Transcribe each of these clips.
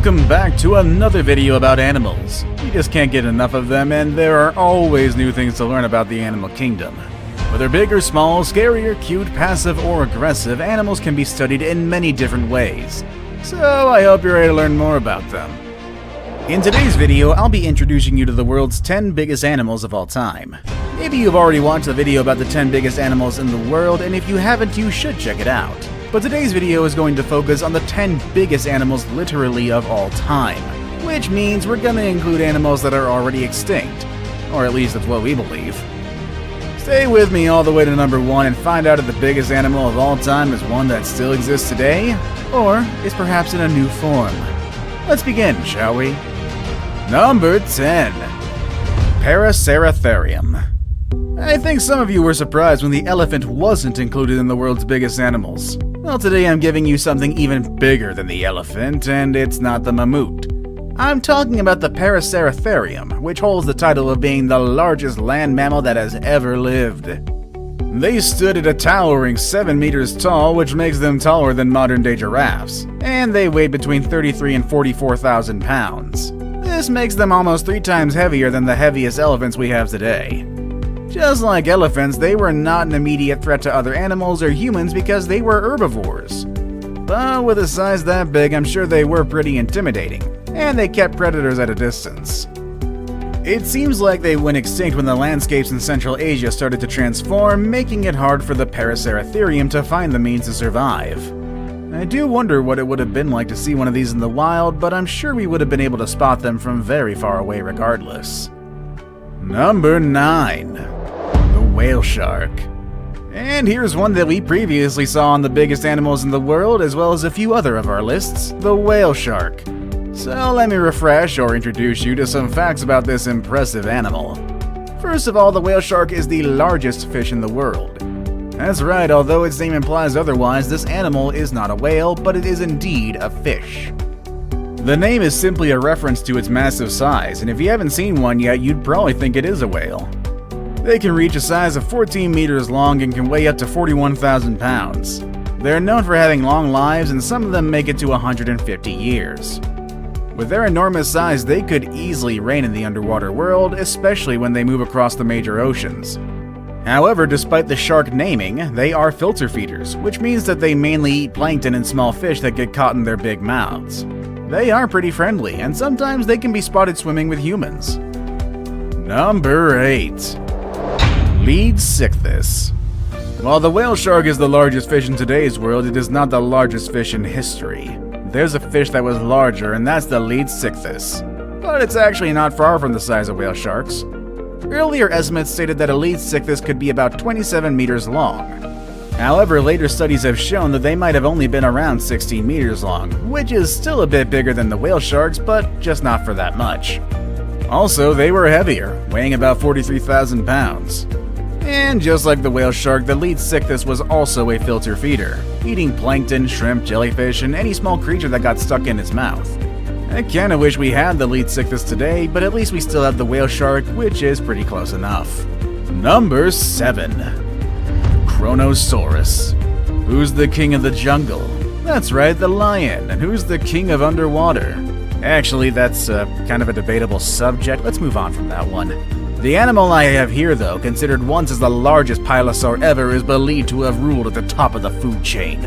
Welcome back to another video about animals. You just can't get enough of them, and there are always new things to learn about the animal kingdom. Whether big or small, scary or cute, passive or aggressive, animals can be studied in many different ways. So I hope you're ready to learn more about them. In today's video, I'll be introducing you to the world's 10 biggest animals of all time. Maybe you've already watched the video about the 10 biggest animals in the world, and if you haven't, you should check it out. But today's video is going to focus on the 10 biggest animals literally of all time, which means we're going to include animals that are already extinct, or at least that's what we believe. Stay with me all the way to number 1 and find out if the biggest animal of all time is one that still exists today, or is perhaps in a new form. Let's begin, shall we? Number 10. Paraceratherium. I think some of you were surprised when the elephant wasn't included in the world's biggest animals. Well, today I'm giving you something even bigger than the elephant, and it's not the mammoth. I'm talking about the Paraceratherium, which holds the title of being the largest land mammal that has ever lived. They stood at a towering 7 meters tall, which makes them taller than modern-day giraffes, and they weighed between 33 and 44,000 pounds. This makes them almost 3 times heavier than the heaviest elephants we have today. Just like elephants, they were not an immediate threat to other animals or humans because they were herbivores. But with a size that big, I'm sure they were pretty intimidating, and they kept predators at a distance. It seems like they went extinct when the landscapes in Central Asia started to transform, making it hard for the Paraceratherium to find the means to survive. I do wonder what it would have been like to see one of these in the wild, but I'm sure we would have been able to spot them from very far away regardless. Number 9. Whale shark. And here's one that we previously saw on the biggest animals in the world, as well as a few other of our lists, the whale shark. So let me refresh or introduce you to some facts about this impressive animal. First of all, the whale shark is the largest fish in the world. That's right, although its name implies otherwise, this animal is not a whale, but it is indeed a fish. The name is simply a reference to its massive size, and if you haven't seen one yet, you'd probably think it is a whale. They can reach a size of 14 meters long and can weigh up to 41,000 pounds. They're known for having long lives, and some of them make it to 150 years. With their enormous size, they could easily reign in the underwater world, especially when they move across the major oceans. However, despite the shark naming, they are filter feeders, which means that they mainly eat plankton and small fish that get caught in their big mouths. They are pretty friendly, and sometimes they can be spotted swimming with humans. Number 8. Leadsichthys. While the whale shark is the largest fish in today's world, it is not the largest fish in history. There's a fish that was larger, and that's the Leadsichthys. But it's actually not far from the size of whale sharks. Earlier estimates stated that a Leadsichthys could be about 27 meters long. However, later studies have shown that they might have only been around 16 meters long, which is still a bit bigger than the whale sharks, but just not for that much. Also, they were heavier, weighing about 43,000 pounds. And just like the whale shark, the Leadsichthys was also a filter feeder, eating plankton, shrimp, jellyfish, and any small creature that got stuck in its mouth. I kinda wish we had the Leadsichthys today, but at least we still have the whale shark, which is pretty close enough. Number 7. Kronosaurus. Who's the king of the jungle? That's right, the lion. And who's the king of underwater? Actually, that's kind of a debatable subject. Let's move on from that one. The animal I have here, though, considered once as the largest pilosaur ever, is believed to have ruled at the top of the food chain,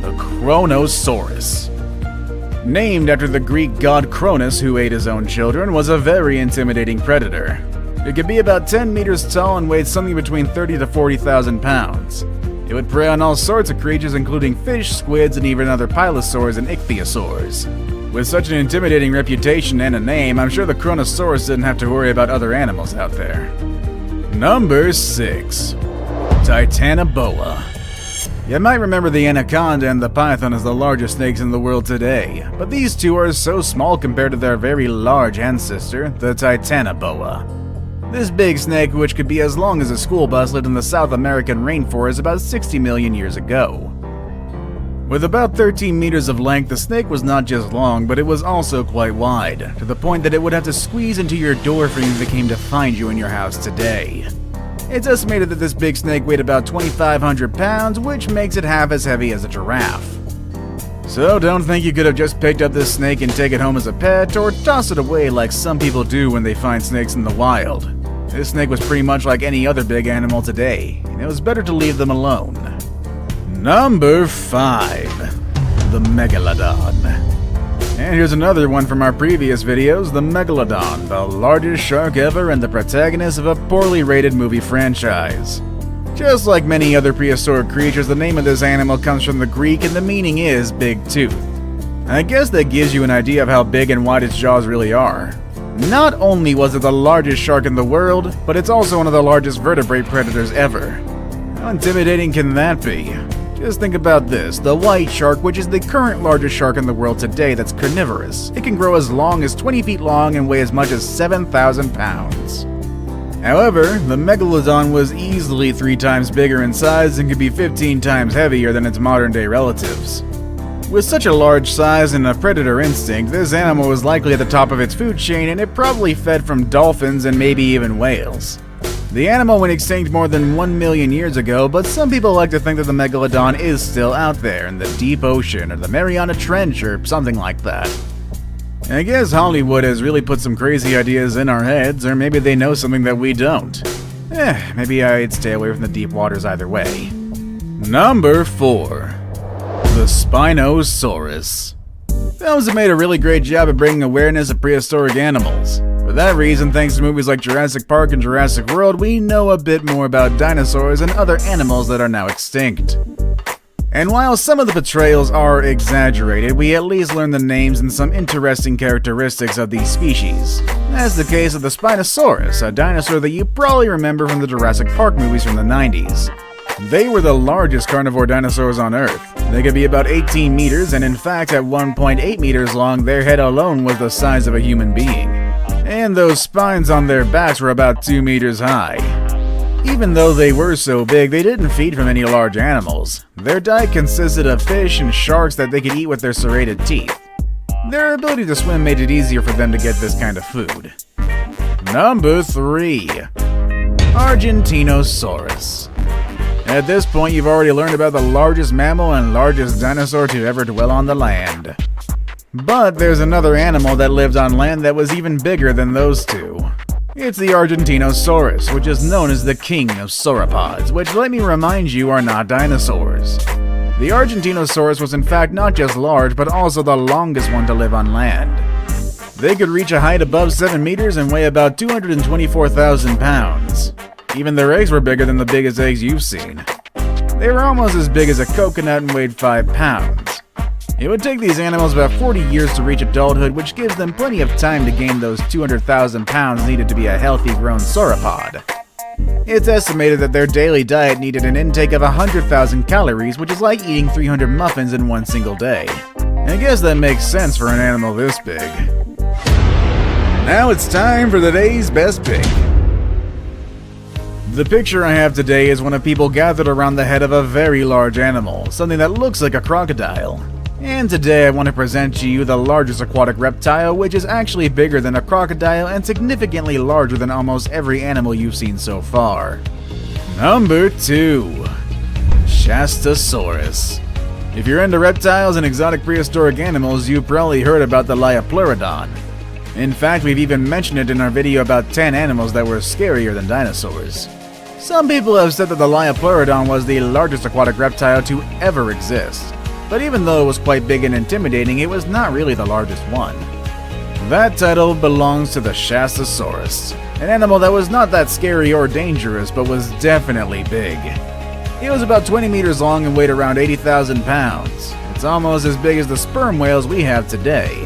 the Kronosaurus. Named after the Greek god Cronus, who ate his own children, was a very intimidating predator. It could be about 10 meters tall and weighed something between 30 to 40,000 pounds. It would prey on all sorts of creatures, including fish, squids, and even other pilosaurs and ichthyosaurs. With such an intimidating reputation and a name, I'm sure the Kronosaurus didn't have to worry about other animals out there. Number 6. Titanoboa. You might remember the anaconda and the python as the largest snakes in the world today, but these two are so small compared to their very large ancestor, the Titanoboa. This big snake, which could be as long as a school bus, lived in the South American rainforest about 60 million years ago. With about 13 meters of length, the snake was not just long, but it was also quite wide, to the point that it would have to squeeze into your door frame if it came to find you in your house today. It's estimated that this big snake weighed about 2,500 pounds, which makes it half as heavy as a giraffe. So don't think you could have just picked up this snake and take it home as a pet, or toss it away like some people do when they find snakes in the wild. This snake was pretty much like any other big animal today, and it was better to leave them alone. Number 5. The Megalodon. And here's another one from our previous videos, the Megalodon, the largest shark ever and the protagonist of a poorly rated movie franchise. Just like many other prehistoric creatures, the name of this animal comes from the Greek and the meaning is big tooth. I guess that gives you an idea of how big and wide its jaws really are. Not only was it the largest shark in the world, but it's also one of the largest vertebrate predators ever. How intimidating can that be? Just think about this, the white shark, which is the current largest shark in the world today that's carnivorous. It can grow as long as 20 feet long and weigh as much as 7,000 pounds. However, the Megalodon was easily 3 times bigger in size and could be 15 times heavier than its modern-day relatives. With such a large size and a predator instinct, this animal was likely at the top of its food chain and it probably fed from dolphins and maybe even whales. The animal went extinct more than 1 million years ago, but some people like to think that the Megalodon is still out there in the deep ocean or the Mariana Trench or something like that. I guess Hollywood has really put some crazy ideas in our heads, or maybe they know something that we don't. Maybe I'd stay away from the deep waters either way. Number 4. The Spinosaurus. Films have made a really great job of bringing awareness of prehistoric animals. For that reason, thanks to movies like Jurassic Park and Jurassic World, we know a bit more about dinosaurs and other animals that are now extinct. And while some of the portrayals are exaggerated, we at least learn the names and some interesting characteristics of these species. That's the case of the Spinosaurus, a dinosaur that you probably remember from the Jurassic Park movies from the 90s. They were the largest carnivore dinosaurs on Earth. They could be about 18 meters, and in fact at 1.8 meters long, their head alone was the size of a human being. And those spines on their backs were about 2 meters high. Even though they were so big, they didn't feed from any large animals. Their diet consisted of fish and sharks that they could eat with their serrated teeth. Their ability to swim made it easier for them to get this kind of food. Number 3. Argentinosaurus. At this point, you've already learned about the largest mammal and largest dinosaur to ever dwell on the land. But there's another animal that lived on land that was even bigger than those two. It's the Argentinosaurus, which is known as the king of sauropods, which, let me remind you, are not dinosaurs. The Argentinosaurus was in fact not just large, but also the longest one to live on land. They could reach a height above 7 meters and weigh about 224,000 pounds. Even their eggs were bigger than the biggest eggs you've seen. They were almost as big as a coconut and weighed 5 pounds. It would take these animals about 40 years to reach adulthood, which gives them plenty of time to gain those 200,000 pounds needed to be a healthy grown sauropod. It's estimated that their daily diet needed an intake of 100,000 calories, which is like eating 300 muffins in one single day. I guess that makes sense for an animal this big. Now it's time for the day's best pick. The picture I have today is one of people gathered around the head of a very large animal, something that looks like a crocodile. And today I want to present to you the largest aquatic reptile, which is actually bigger than a crocodile and significantly larger than almost every animal you've seen so far. Number 2. Shastasaurus. If you're into reptiles and exotic prehistoric animals, you've probably heard about the Liopleurodon. In fact, we've even mentioned it in our video about 10 animals that were scarier than dinosaurs. Some people have said that the Liopleurodon was the largest aquatic reptile to ever exist. But even though it was quite big and intimidating, it was not really the largest one. That title belongs to the Shastasaurus, an animal that was not that scary or dangerous, but was definitely big. It was about 20 meters long and weighed around 80,000 pounds. It's almost as big as the sperm whales we have today.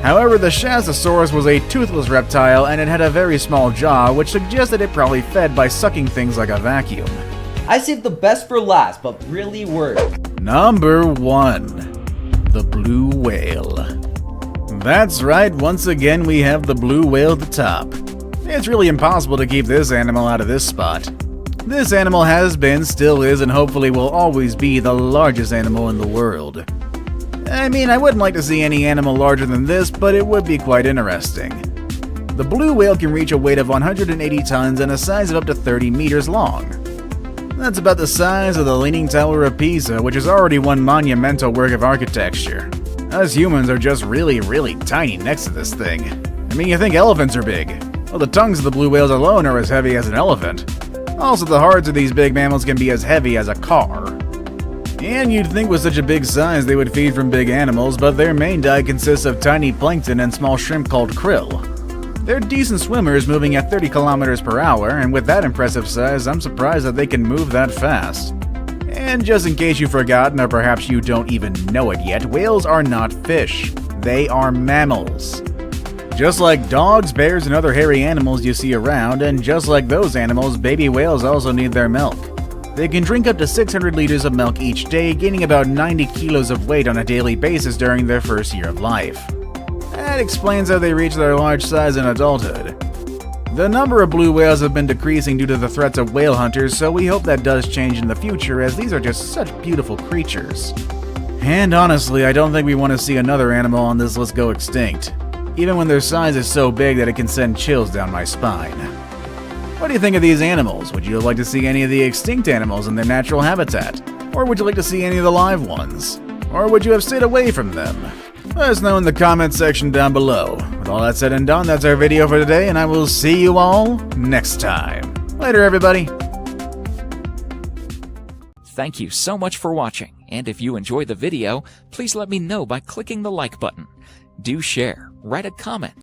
However, the Shastasaurus was a toothless reptile and it had a very small jaw, which suggested it probably fed by sucking things like a vacuum. I saved the best for last, but really worked. Number 1. The blue whale. That's right, once again we have the blue whale at the top. It's really impossible to keep this animal out of this spot. This animal has been, still is, and hopefully will always be the largest animal in the world. I mean, I wouldn't like to see any animal larger than this, but it would be quite interesting. The blue whale can reach a weight of 180 tons and a size of up to 30 meters long. That's about the size of the Leaning Tower of Pisa, which is already one monumental work of architecture. Us humans are just really, really tiny next to this thing. I mean, you think elephants are big. Well, the tongues of the blue whales alone are as heavy as an elephant. Also, the hearts of these big mammals can be as heavy as a car. And you'd think with such a big size they would feed from big animals, but their main diet consists of tiny plankton and small shrimp called krill. They're decent swimmers, moving at 30 kilometers per hour, and with that impressive size, I'm surprised that they can move that fast. And just in case you've forgotten, or perhaps you don't even know it yet, whales are not fish. They are mammals. Just like dogs, bears, and other hairy animals you see around, and just like those animals, baby whales also need their milk. They can drink up to 600 liters of milk each day, gaining about 90 kilos of weight on a daily basis during their first year of life. That explains how they reach their large size in adulthood. The number of blue whales have been decreasing due to the threats of whale hunters, so we hope that does change in the future, as these are just such beautiful creatures. And honestly, I don't think we want to see another animal on this list go extinct, even when their size is so big that it can send chills down my spine. What do you think of these animals? Would you like to see any of the extinct animals in their natural habitat? Or would you like to see any of the live ones? Or would you have stayed away from them? Let us know in the comments section down below. With all that said and done, that's our video for today, and I will see you all next time. Later, everybody. Thank you so much for watching, and if you enjoyed the video, please let me know by clicking the like button. Do share, write a comment,